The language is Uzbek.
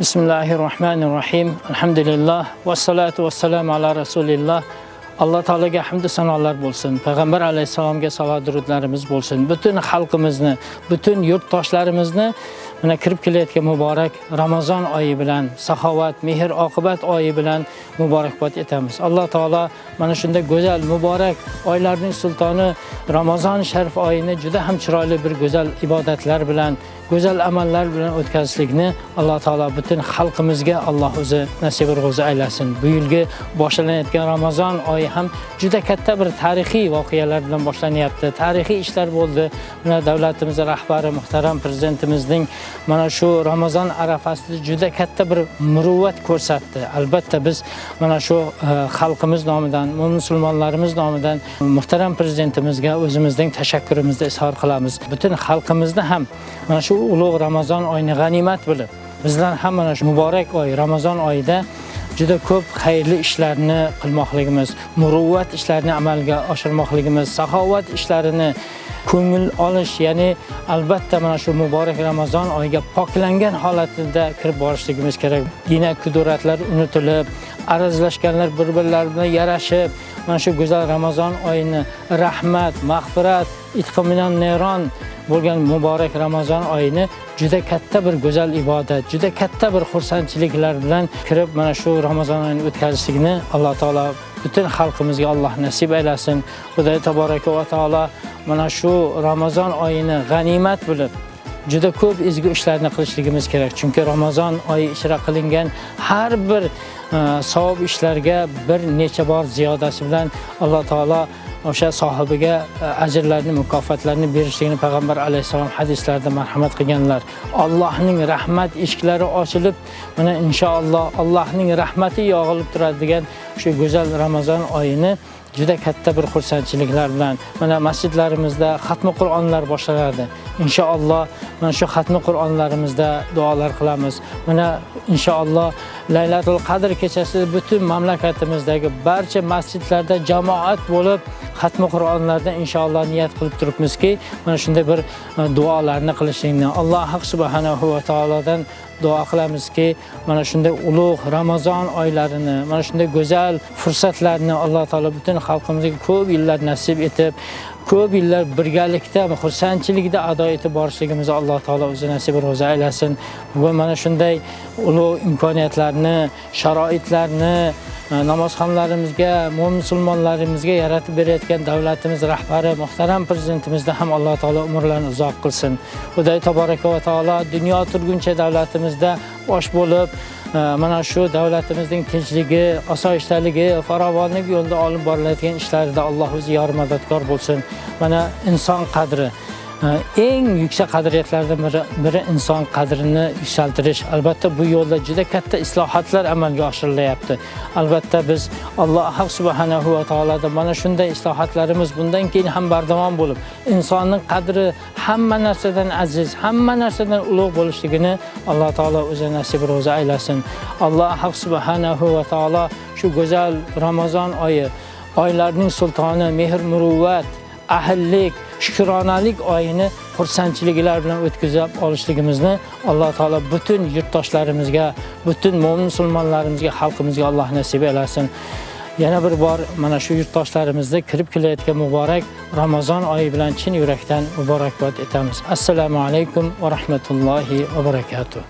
Bismillahirrahmanirrahim. Alhamdulillah. Vassalatu vassalamu ala Rasulillah. Alloh taolaga hamd va sanolar bo'lsin. Payg'ambar alayhisalomga salovat durudlarimiz bo'lsin. Butun xalqimizni, butun yurtdoshlarimizni mana kirib kelayotgan muborak Ramazon oyi bilan, saxovat, mehr, oqibat oyi bilan muborakbod etamiz. Alloh taolo mana shunday go'zal, muborak oylarning sultoni Ramazon sharif oyini juda ham chiroyli bir go'zal ibodatlar bilan, go'zal amallar bilan o'tkazishlikni Alloh taolo butun xalqimizga Alloh o'zi nasib ro'zi aylasin. Bu yilgi boshlanayotgan Ramazon oyi ham juda katta bir tarixiy voqealar bilan boshlanyapti. Tarixiy ishlar bo'ldi. Mana davlatimiz rahbari muhtaram prezidentimizning mana shu Ramazon arafasida juda katta bir muruvvat ko'rsatdi. Albatta biz mana shu xalqimiz nomidan, musulmonlarimiz nomidan muhtaram prezidentimizga o'zimizning tashakkurimizni izhor qilamiz. Butun xalqimizni ham mana shu ulug' Ramazon oyini g'animat bilib, bizlar ham mana shu muborak oy Ramazon oyida juda ko'p xayrli ishlarni qilmoqligimiz, muruvvat ishlarni amalga oshirmoqligimiz, saxovat ishlarini ko'ngil olish, ya'ni albatta mana shu muborak Ramazon oyiga poklangan holatida kirib borishligimiz kerak. Dina kuduratlar unutilib, arazlashganlar bir-birlari bilan yarashib, mana shu go'zal Ramazon oyini rahmat, mag'firat, itqi minan nayron bo'lgan muborak Ramazon oyini juda katta bir go'zal ibodat, juda katta bir xursandchiliklar bilan kirib mana shu Ramazon oyini o'tkazishlikni Alloh taolo butun xalqimizga Alloh nasib aylasin. Xudo taboraka va taolo mana shu Ramazon oyini g'animat bilib juda ko'p ezgu ishlarni qilishligimiz kerak. Chunki Ramazon oyi ijro qilingan har bir savob ishlarga bir necha bor ziyodasi bilan Alloh taolo o'sha sohibiga ajrlarni, mukofotlarni berishligini payg'ambar alayhisalom hadislarda marhamat qilganlar. Allohning rahmat eshiklari ochilib, mana inshaalloh Allohning rahmati yog'ilib turadigan shu go'zal Ramazon oyini juda katta bir xursandchiliklar bilan mana masjidlarimizda xatmi Qur'onlar boshlanadi. Inshaalloh mana shu xatmi Qur'onlarimizda duolar qilamiz. Mana inshaalloh Laylatul Qadr kechasi butun mamlakatimizdagi barcha masjidlarda jamoat bo'lib xatmi Qur'onlarda inshaalloh niyat qilib turibmizki, mana shunday bir duolarni qilishingni Alloh subhanahu va taolodan duo qilamizki, mana shunday ulug' Ramazon oylarini, mana shunday go'zal fursatlarni Alloh taolo butun xalqimizga ko'p yillar nasib etib, ko'p yillar birgalikda xursandchilikda ado etib borishligimizni Alloh taolo o'zi nasib ro'zi aylasin. Bugun mana shunday ulug' imkoniyatlarni, sharoitlarni namozxonlarimizga, musulmonlarimizga yaratib berayotgan davlatimiz rahbari muhtaram prezidentimizda ham Alloh taolo umrlarini uzoq qilsin. Xudo taboraka va taolo dunyo turguncha davlatimizda bosh bo'lib, mana shu davlatimizning tinchligi, osoyishtaligi, farovonlik yo'lida olib borilayotgan ishlarida Alloh o'zi yor madadkor bo'lsin. Mana inson qadri eng yuksak qadriyatlardan biri inson qadrini yuksaltirish. Albatta bu yo'lda juda katta islohotlar amalga oshirilyapti. Albatta biz Alloh subhanahu va taolodan mana shunday islohotlarimiz bundan keyin ham bardavom bo'lib, insonning qadri hamma narsadan aziz, hamma narsadan ulug' bo'lishligini Alloh taolo o'zi nasib ro'zi aylasin. Alloh subhanahu va taolo shu go'zal Ramazon oyi, oylarning sultoni, mehr, muruvvat, ahillik, shukronalik oyini xursandchiliklar bilan o'tkazib olishligimizni Alloh taolo butun yurtdoshlarimizga, butun mo'min musulmonlarimizga, xalqimizga Alloh nasib etsin. Yana bir bor mana shu yurtdoshlarimizni kirib kelayotgan muborak Ramazon oyi bilan chin yurakdan muborakbod etamiz. Assalomu alaykum va rahmatullohi va barakatuh.